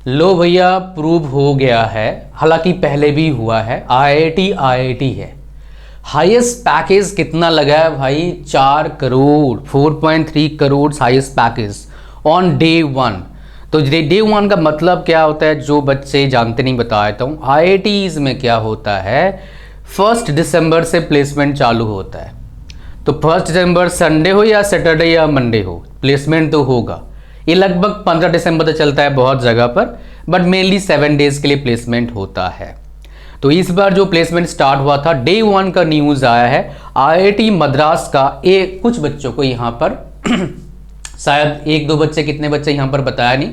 लो भैया, प्रूव हो गया है, हालांकि पहले भी हुआ है। आईआईटी है। हाईएस्ट पैकेज कितना लगा है भाई? 4 crore, 4.3 crore highest package on day 1। तो डे 1 का मतलब क्या होता है, जो बच्चे जानते नहीं बता देता हूँ। आईआईटीज में क्या होता है, 1 दिसंबर से प्लेसमेंट चालू होता है। तो 1 दिसंबर संडे हो या सैटरडे या मंडे हो, प्लेसमेंट तो होगा। ये लगभग 15 दिसंबर तक चलता है बहुत जगह पर, बट मेनली 7 डेज के लिए प्लेसमेंट होता है। तो इस बार जो प्लेसमेंट स्टार्ट हुआ था, डे 1 का न्यूज़ आया है। आईआईटी मद्रास का कुछ बच्चों को यहाँ पर शायद 1-2 बच्चे, कितने बच्चे यहाँ पर बताया नहीं,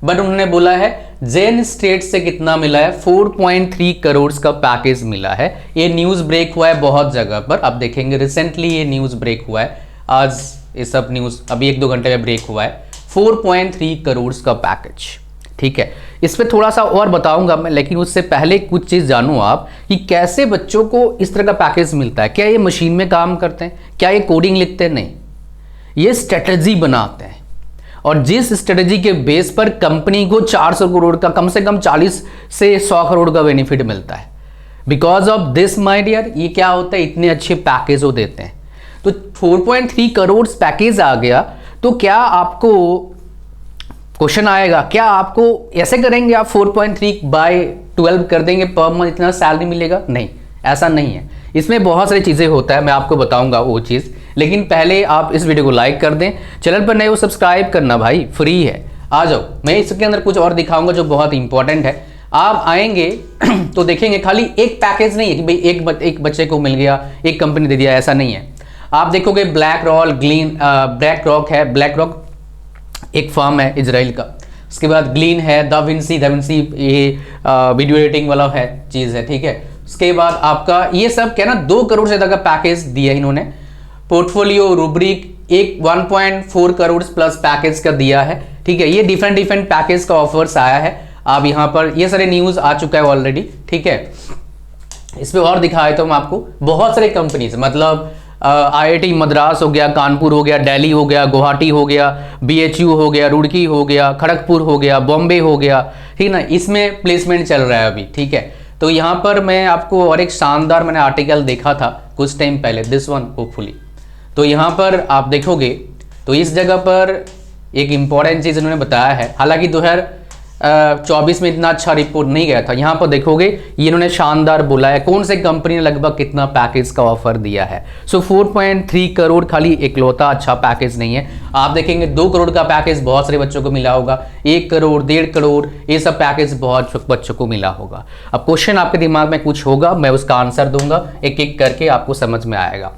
बट उन्होंने बोला है जेन स्टेट से कितना मिला है, 4.3 करोड़ का पैकेज मिला है। ये न्यूज़ ब्रेक हुआ है बहुत जगह पर, आप देखेंगे रिसेंटली ये न्यूज़ ब्रेक हुआ है। आज ये सब न्यूज़ अभी 1-2 घंटे में ब्रेक हुआ है। 4.3 करोड़ का पैकेज, ठीक है। इस पर थोड़ा सा और बताऊंगा मैं, लेकिन उससे पहले कुछ चीज़ जानूं आप कि कैसे बच्चों को इस तरह का पैकेज मिलता है। क्या ये मशीन में काम करते हैं? क्या ये कोडिंग लिखते हैं? नहीं, ये स्ट्रेटजी बनाते हैं, और जिस स्ट्रेटजी के बेस पर कंपनी को 400 करोड़ का, कम से कम 40 से 100 करोड़ का बेनिफिट मिलता है। Because of this my dear, ये क्या होता है, इतने अच्छे पैकेज वो देते हैं। तो 4.3 करोड़ पैकेज आ गया, तो क्या आपको क्वेश्चन आएगा, क्या आपको ऐसे करेंगे आप 4.3/12 कर देंगे पर मंथ, इतना सैलरी मिलेगा? नहीं, ऐसा नहीं है। इसमें बहुत सारी चीज़ें होता है, मैं आपको बताऊंगा वो चीज़। लेकिन पहले आप इस वीडियो को लाइक कर दें, चैनल पर नए हो सब्सक्राइब करना भाई, फ्री है। आ जाओ, मैं इसके अंदर कुछ और दिखाऊंगा जो बहुत इंपॉर्टेंट है। आप आएंगे तो देखेंगे खाली एक पैकेज नहीं है कि भाई एक बच्चे को मिल गया, एक कंपनी दे दिया, ऐसा नहीं है। आप देखोगे ब्लैक रॉक है, ब्लैक रॉक एक फर्म है इजराइल का। उसके बाद ग्लीन है, दा विंसी ये वीडियो एडिटिंग वाला है चीज़ है, ठीक है। उसके बाद आपका ये सब क्या ना 2 करोड़ से ज़्यादा का पैकेज दिया इन्होंने। Portfolio rubric 1.4 crore plus package का दिया है, ठीक है। ये डिफरेंट पैकेज का ऑफर्स आया है। आप यहाँ पर ये सारे न्यूज़ आ चुका है ऑलरेडी, ठीक है। इस पर और दिखाया तो हम आपको बहुत सारे कंपनीज, मतलब आईआईटी मद्रास हो गया, कानपुर हो गया, दिल्ली हो गया, गुवाहाटी हो गया, बीएचयू हो गया, रुड़की हो गया, खड़गपुर हो गया, बॉम्बे हो गया, ठीक ना। इसमें प्लेसमेंट चल रहा है अभी, ठीक है। तो यहाँ पर मैं आपको और एक शानदार मैंने आर्टिकल देखा था कुछ टाइम पहले, दिस वन होपफुली। तो यहाँ पर आप देखोगे तो इस जगह पर एक इंपॉर्टेंट चीज़ इन्होंने बताया है। हालांकि 2024 में इतना अच्छा रिपोर्ट नहीं गया था। यहाँ पर देखोगे ये इन्होंने शानदार बोला है कौन से कंपनी ने लगभग कितना पैकेज का ऑफर दिया है। सो 4.3 करोड़ खाली इकलौता अच्छा पैकेज नहीं है। आप देखेंगे 2 करोड़ का पैकेज बहुत सारे बच्चों को मिला होगा, 1 करोड़, 1.5 करोड़, ये सब पैकेज बहुत बच्चों को मिला होगा। अब क्वेश्चन आपके दिमाग में कुछ होगा, मैं उसका आंसर दूंगा, एक एक करके आपको समझ में आएगा।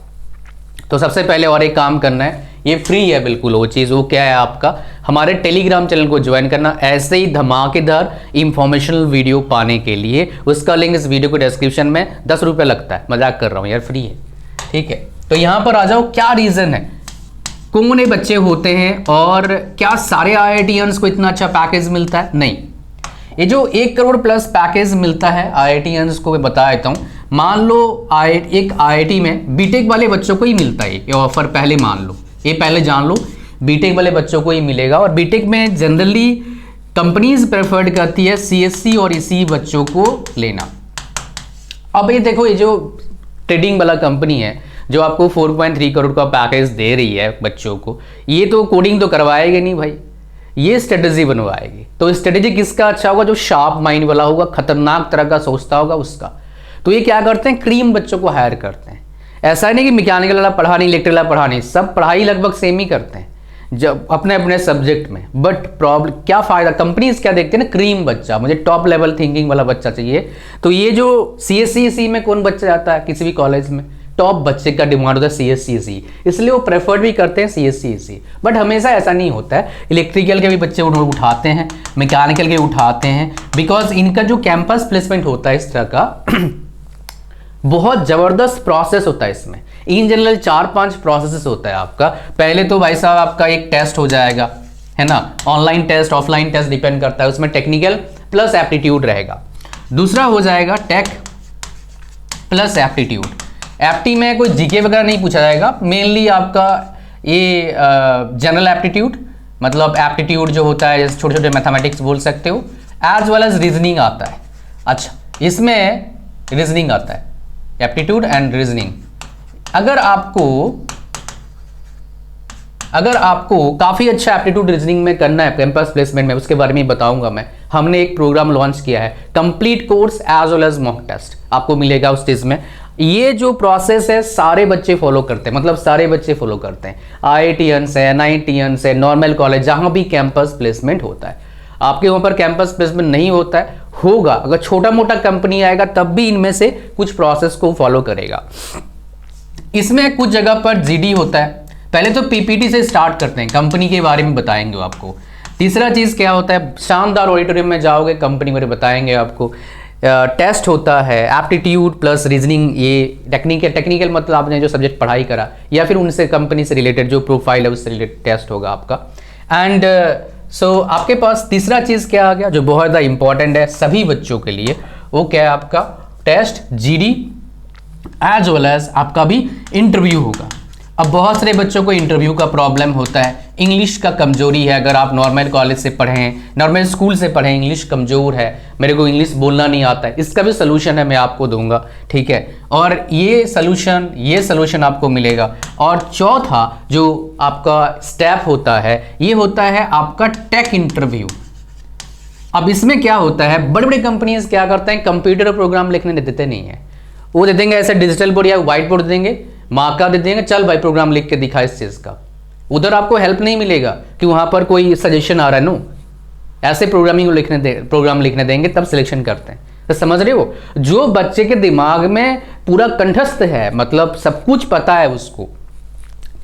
तो सबसे पहले और एक काम करना है, ये फ्री है बिल्कुल। वो चीज़ वो क्या है, आपका हमारे टेलीग्राम चैनल को ज्वाइन करना, ऐसे ही धमाकेदार इंफॉर्मेशनल वीडियो पाने के लिए। उसका लिंक इस वीडियो को डिस्क्रिप्शन में, 10 रुपये लगता है, मजाक कर रहा हूँ यार, फ्री है, ठीक है। तो यहाँ पर आ जाओ, क्या रीज़न है, कौन बच्चे होते हैं और क्या सारे आईआईटीएंस को इतना अच्छा पैकेज मिलता है? नहीं, ये जो 1 करोड़ प्लस पैकेज मिलता है आईआईटीएंस को, मैं बता देता हूँ। मान लो एक आईआईटी में बीटेक वाले बच्चों को ही मिलता है ये ऑफर, पहले मान लो, ये पहले जान लो, बीटेक वाले बच्चों को ही मिलेगा। और बीटेक में जनरली कंपनीज प्रेफर्ड करती है सीएससी और इसी बच्चों को लेना। अब ये देखो, ये जो ट्रेडिंग वाला कंपनी है जो आपको 4.3 करोड़ का पैकेज दे रही है बच्चों को, ये तो कोडिंग तो करवाएगी नहीं भाई, ये स्ट्रेटेजी बनवाएगी। तो स्ट्रेटेजी किसका अच्छा होगा? जो शार्प माइंड वाला होगा, खतरनाक तरह का सोचता होगा उसका। तो ये क्या करते हैं, क्रीम बच्चों को हायर करते हैं। ऐसा नहीं कि मैकेनिकल वाला पढ़ा नहीं, इलेक्ट्रिकल वाला पढ़ा नहीं, सब पढ़ाई लगभग सेम ही करते हैं जब अपने अपने सब्जेक्ट में। बट प्रॉब्लम क्या फ़ायदा, कंपनीज क्या देखते हैं ना, क्रीम बच्चा, मुझे टॉप लेवल थिंकिंग वाला बच्चा चाहिए। तो ये जो सीएससी में कौन बच्चा जाता है किसी भी कॉलेज में, टॉप बच्चे का डिमांड होता है सीएससी, इसलिए वो प्रेफर्ड भी करते हैं सीएससी। बट हमेशा ऐसा नहीं होता है, इलेक्ट्रिकल के भी बच्चे उठाते हैं, मैकेनिकल के उठाते हैं, बिकॉज इनका जो कैंपस प्लेसमेंट होता है इस तरह का बहुत ज़बरदस्त प्रोसेस होता है। इसमें इन जनरल 4-5 प्रोसेस होता है आपका। पहले तो भाई साहब आपका एक टेस्ट हो जाएगा, है ना, online test, offline test depend करता है, उसमें टेक्निकल प्लस एप्टीट्यूड रहेगा। दूसरा हो जाएगा टेक प्लस एप्टीट्यूड। एप्टी में कोई जीके वगैरह नहीं पूछा जाएगा, मेनली आपका ये जनरल एप्टीट्यूड, मतलब एप्टीट्यूड जो होता है, जैसे छोटे छोटे मैथमेटिक्स बोल सकते हो, एज वेल एज रीजनिंग आता है। अच्छा, इसमें रीजनिंग आता है, एप्टीट्यूड एंड रीजनिंग। अगर आपको काफ़ी अच्छा एप्टीट्यूड रीजनिंग में करना है कैंपस प्लेसमेंट में, उसके बारे में बताऊंगा मैं। हमने एक प्रोग्राम लॉन्च किया है, complete course as well as mock test आपको मिलेगा उस चीज़ में। ये जो प्रोसेस है सारे बच्चे फॉलो करते हैं, मतलब सारे बच्चे फॉलो करते हैं, IITians है, NITians है, नॉर्मल कॉलेज, जहाँ भी कैंपस प्लेसमेंट होता है। आपके वहाँ पर कैंपस प्लेसमेंट नहीं होता है, होगा अगर छोटा मोटा कंपनी आएगा तब भी इनमें से कुछ प्रोसेस को फॉलो करेगा। इसमें कुछ जगह पर GD होता है। पहले तो PPT से स्टार्ट करते हैं, कंपनी के बारे में बताएंगे आपको। तीसरा चीज़ क्या होता है, शानदार ऑडिटोरियम में जाओगे, कंपनी बारे बताएंगे आपको। टेस्ट होता है, एप्टीट्यूड प्लस रीजनिंग, ये टेक्निकल मतलब आपने जो सब्जेक्ट पढ़ाई करा या फिर उनसे कंपनी से रिलेटेड जो प्रोफाइल है उससे रिलेटेड टेस्ट होगा आपका। एंड सो आपके पास तीसरा चीज़ क्या आ गया जो बहुत ज़्यादा इंपॉर्टेंट है सभी बच्चों के लिए, वो क्या है आपका test GD as well as आपका भी इंटरव्यू होगा। अब बहुत सारे बच्चों को इंटरव्यू का प्रॉब्लम होता है, इंग्लिश का कमजोरी है। अगर आप नॉर्मल कॉलेज से पढ़ें, नॉर्मल स्कूल से पढ़ें, इंग्लिश कमजोर है, मेरे को इंग्लिश बोलना नहीं आता है, इसका भी सलूशन है मैं आपको दूंगा, ठीक है। और ये सलूशन आपको मिलेगा। और चौथा जो आपका स्टेप होता है, ये होता है आपका टेक इंटरव्यू। अब इसमें क्या होता है, बड़े बड़े कंपनीज क्या करते हैं, कंप्यूटर प्रोग्राम लिखने देते नहीं है, वो दे देंगे ऐसे डिजिटल बोर्ड या व्हाइट बोर्ड दे देंगे, मार्का दे देंगे, चल भाई प्रोग्राम लिख के दिखा इस चीज़ का। उधर आपको हेल्प नहीं मिलेगा कि वहाँ पर कोई सजेशन आ रहा है, नो, ऐसे प्रोग्राम लिखने देंगे तब सिलेक्शन करते हैं। तो समझ रहे हो, जो बच्चे के दिमाग में पूरा कंठस्थ है, मतलब सब कुछ पता है उसको,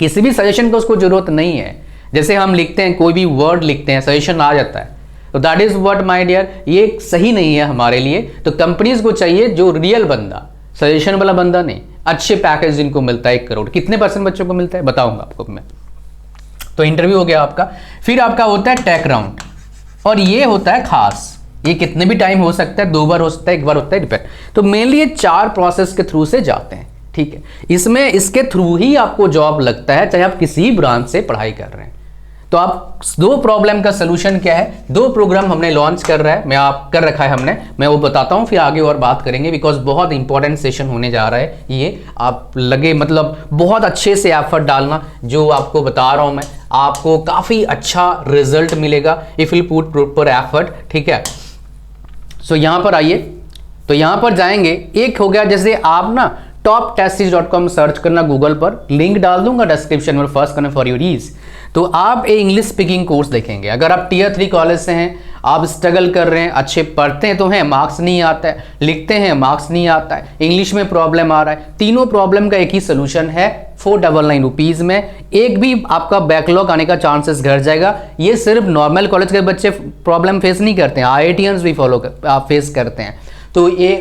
किसी भी सजेशन का उसको जरूरत नहीं है। जैसे हम लिखते हैं, कोई भी वर्ड लिखते हैं, सजेशन आ जाता है, तो that is what my dear, ये सही नहीं है हमारे लिए। तो कंपनीज को चाहिए जो रियल बंदा, सजेशन वाला बंदा नहीं। अच्छे पैकेज जिनको मिलता है 1 करोड़, कितने % बच्चों को मिलता है बताऊंगा आपको मैं। तो इंटरव्यू हो गया आपका, फिर आपका होता है टेक राउंड, और ये होता है खास, ये कितने भी टाइम हो सकता है, 2 बार हो सकता है, 1 बार होता है, डिपेंड। तो मेनली ये 4 प्रोसेस के थ्रू से जाते हैं, ठीक है। इसमें इसके थ्रू ही आपको जॉब लगता है, चाहे आप किसी ब्रांच से पढ़ाई कर रहे हैं। तो आप 2 प्रॉब्लम का सोल्यूशन क्या है, 2 प्रोग्राम हमने लॉन्च कर रहा है, कर रखा है हमने, मैं वो बताता हूँ, फिर आगे और बात करेंगे, बिकॉज बहुत इंपॉर्टेंट सेशन होने जा रहा है ये। आप लगे मतलब बहुत अच्छे से एफर्ट डालना, जो आपको बता रहा हूँ मैं, आपको काफ़ी अच्छा रिजल्ट मिलेगा if you put proper effort, ठीक है। सो यहाँ पर आइए, तो यहाँ पर जाएंगे, एक हो गया जैसे आप ना toptesties.com सर्च करना गूगल पर, लिंक डाल दूंगा डिस्क्रिप्शन में, फर्स्ट करना फॉर योर ईज। तो आप इंग्लिश स्पीकिंग कोर्स देखेंगे। अगर आप Tier 3 कॉलेज से हैं, आप स्ट्रगल कर रहे हैं, अच्छे पढ़ते हैं तो हैं, मार्क्स नहीं आता है, लिखते हैं मार्क्स नहीं आता है, इंग्लिश में प्रॉब्लम आ रहा है, तीनों प्रॉब्लम का एक ही सोल्यूशन है 499 रुपीज़ में। एक भी आपका बैकलॉग आने का चांसेस घट जाएगा। ये सिर्फ नॉर्मल कॉलेज के बच्चे प्रॉब्लम फेस नहीं करते हैं, IITians भी फेस करते हैं। तो ये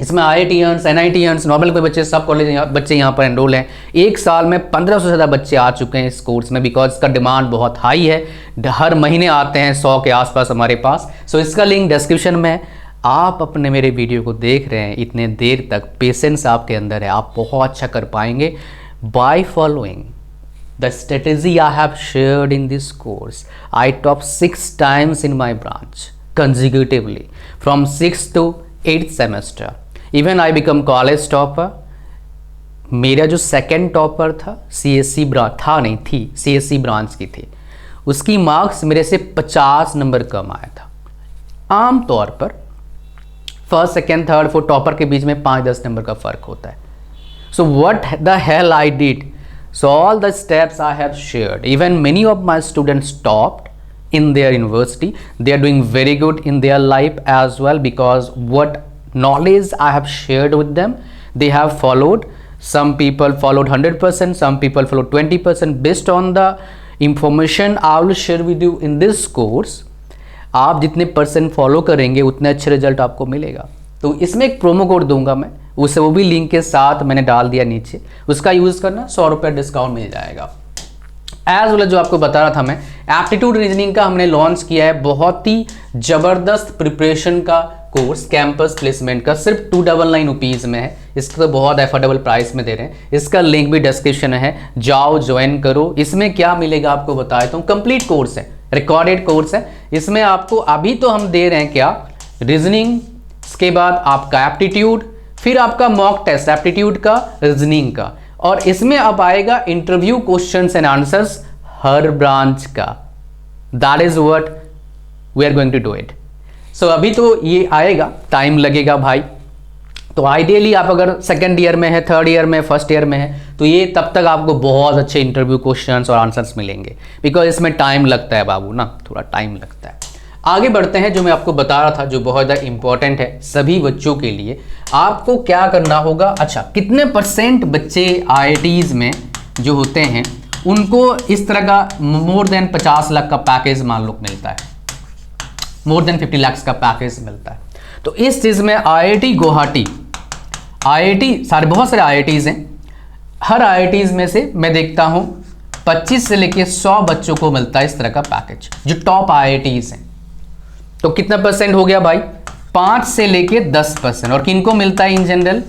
इसमें IITians, NITians, नॉर्मल के बच्चे, सब कॉलेज बच्चे यहाँ पर एनरोल हैं। 1 साल में 1500 से ज़्यादा बच्चे आ चुके हैं इस कोर्स में, बिकॉज इसका डिमांड बहुत हाई है, हर महीने आते हैं 100 के आसपास हमारे पास। सो इसका लिंक डिस्क्रिप्शन में है। आप अपने मेरे वीडियो को देख रहे हैं इतने देर तक, पेशेंस आपके अंदर है, आप बहुत अच्छा कर पाएंगे by following the strategy I have shared in this course. I top 6 times in my branch consecutively from 6th to 8th semester. Even I become college topper. मेरा जो सेकेंड टॉपर था CSC ब्रांच था, नहीं थी, CSC branch की थी, उसकी marks मेरे से 50 नंबर कम आया था। आम तौर पर first, second, third, fourth topper के बीच में 5-10 नंबर का फर्क होता है। So what the hell I did, so all the steps I have shared, even many of my students topped in their university. They are doing very good in their life as well, because what knowledge I have shared with them, they have followed. Some people followed 100%, some people followed 20%, based on the information I will share with you in this course. आप जितने % follow करेंगे उतने अच्छे result आपको मिलेगा। तो इसमें एक प्रोमो कोड दूंगा मैं, उसे वो भी लिंक के साथ मैंने डाल दिया नीचे, उसका यूज़ करना, 100 रुपये डिस्काउंट मिल जाएगा। एज वेल जो आपको बता रहा था मैं, एप्टीट्यूड रीजनिंग का हमने लॉन्च किया है, बहुत ही ज़बरदस्त प्रिपरेशन का कोर्स कैंपस प्लेसमेंट का, सिर्फ 299 रुपीज़ में है। इसका तो बहुत एफोर्डेबल प्राइस में दे रहे हैं। इसका लिंक भी डिस्क्रिप्शन है, जाओ ज्वाइन करो। इसमें क्या मिलेगा आपको बता देता हूँ, कंप्लीट कोर्स है, रिकॉर्डेड कोर्स है। इसमें आपको अभी तो हम दे रहे हैं क्या, रीजनिंग, इसके बाद आपका एप्टीट्यूड, फिर आपका मॉक टेस्ट एप्टीट्यूड का, रीजनिंग का, और इसमें अब आएगा इंटरव्यू क्वेश्चंस एंड आंसर्स हर ब्रांच का। That is what we are going to do it. So अभी तो ये आएगा, टाइम लगेगा भाई। तो आइडियली आप अगर सेकेंड ईयर में है, थर्ड ईयर में, फर्स्ट ईयर में है, तो ये तब तक आपको बहुत अच्छे इंटरव्यू क्वेश्चंस और आंसर्स मिलेंगे, बिकॉज इसमें टाइम लगता है बाबू ना, थोड़ा टाइम लगता है। आगे बढ़ते हैं, जो मैं आपको बता रहा था, जो बहुत ज़्यादा इंपॉर्टेंट है सभी बच्चों के लिए। आपको क्या करना होगा, अच्छा कितने % बच्चे IITs में जो होते हैं उनको इस तरह का मोर देन 50 लाख का पैकेज मान लो मिलता है, मोर देन 50 लाख का पैकेज मिलता है। तो इस चीज़ में IIT गुवाहाटी, IIT सारे बहुत सारे IITs हैं, हर IITs में से मैं देखता हूँ 25 से लेके 100 बच्चों को मिलता है इस तरह का पैकेज, जो टॉप IITs हैं। तो कितना % हो गया भाई, 5 से लेके 10%। और किनको मिलता है इन जनरल,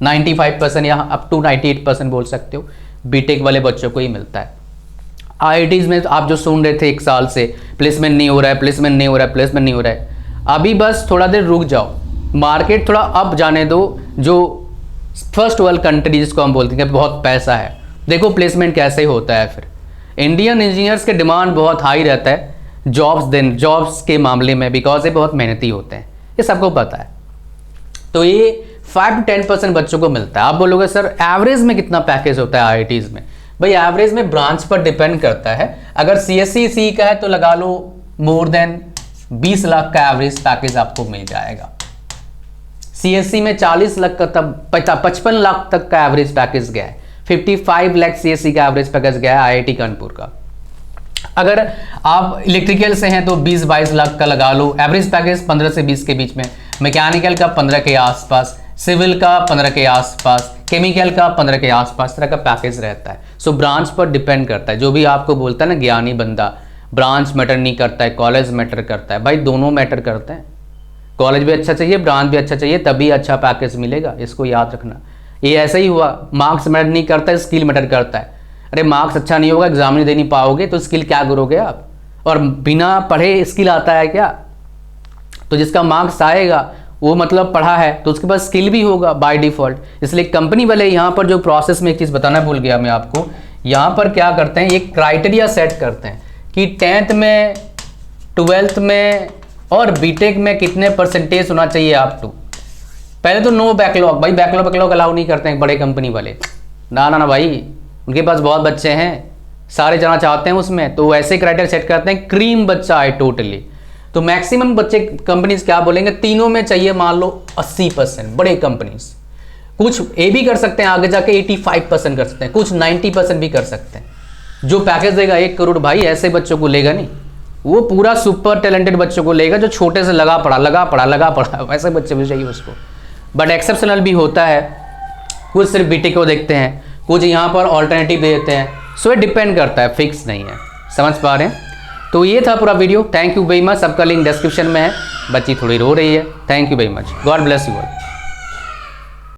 95% या अप टू 98% बोल सकते हो, बीटेक वाले बच्चों को ही मिलता है। IITs में आप जो सुन रहे थे 1 साल से प्लेसमेंट नहीं हो रहा है, प्लेसमेंट नहीं हो रहा है, प्लेसमेंट नहीं हो रहा है, अभी बस थोड़ा देर रुक जाओ, मार्केट थोड़ा अप जाने दो। जो फर्स्ट वर्ल्ड कंट्री जिसको हम बोलते हैं कि बहुत पैसा है, देखो प्लेसमेंट कैसे होता है। फिर इंडियन इंजीनियर्स के डिमांड बहुत हाई रहता है जॉब्स के मामले में, बिकॉज ये बहुत मेहनती होते हैं, ये सबको पता है। तो ये 5 to 10% बच्चों को मिलता है। आप बोलोगे सर एवरेज में कितना पैकेज होता है IITs में? भाई एवरेज में ब्रांच पर डिपेंड करता है। अगर CSE का है तो लगा लो मोर देन 20 लाख का एवरेज पैकेज आपको मिल जाएगा। CSE में 40 लाख का, तब 55 लाख तक का एवरेज पैकेज गया है। 55 लाख CSE का एवरेज पैकेज गया है IIT कानपुर का। अगर आप इलेक्ट्रिकल से हैं तो 20-22 लाख का लगा लो एवरेज पैकेज, 15 से 20 के बीच में। मैकेनिकल का 15 के आसपास, सिविल का 15 के आसपास, केमिकल का 15 के आसपास तरह का पैकेज रहता है। सो ब्रांच पर डिपेंड करता है। जो भी आपको बोलता है ना ज्ञानी बंदा, ब्रांच मैटर नहीं करता है, कॉलेज मैटर करता है। भाई दोनों मैटर करते हैं, कॉलेज भी अच्छा चाहिए, ब्रांच भी अच्छा चाहिए, तभी अच्छा पैकेज मिलेगा, इसको याद रखना। ये ऐसा ही हुआ, मार्क्स मैटर नहीं करता है, स्किल मैटर करता है। अरे मार्क्स अच्छा नहीं होगा, एग्जाम नहीं दे नहीं पाओगे तो स्किल क्या करोगे आप? और बिना पढ़े स्किल आता है क्या? तो जिसका मार्क्स आएगा वो मतलब पढ़ा है, तो उसके पास स्किल भी होगा बाय डिफॉल्ट। इसलिए कंपनी वाले यहाँ पर जो प्रोसेस में एक चीज़ बताना भूल गया मैं आपको, यहाँ पर क्या करते हैं, एक क्राइटेरिया सेट करते हैं कि 10th में, 12th में और बीटेक में कितने % होना चाहिए आप टू। पहले तो नो बैकलॉग, भाई बैकलॉग अलाउ नहीं करते हैं बड़े कंपनी वाले, ना भाई, उनके पास बहुत बच्चे हैं, सारे जाना चाहते हैं उसमें, तो वैसे क्राइटेरिया सेट करते हैं क्रीम बच्चा है टोटली। तो मैक्सिमम बच्चे कंपनीज क्या बोलेंगे, तीनों में चाहिए मान लो 80%, बड़े कंपनीज। कुछ ए भी कर सकते हैं, आगे जाके 85% कर सकते हैं, कुछ 90% भी कर सकते हैं। जो पैकेज देगा 1 करोड़, भाई ऐसे बच्चों को लेगा नहीं, वो पूरा सुपर टैलेंटेड बच्चों को लेगा, जो छोटे से लगा पड़ा वैसे बच्चे भी चाहिए उसको। बट एक्सेप्शनल भी होता है, कुछ सिर्फ बीटेक को देखते हैं, कुछ यहाँ पर ऑल्टरनेटिव देते हैं। सो ये डिपेंड करता है, फिक्स नहीं है। समझ पा रहे हैं? तो ये था पूरा video. Thank you very much. सबका लिंक डिस्क्रिप्शन में है। बच्ची थोड़ी रो रही है। Thank you very much. God bless you all.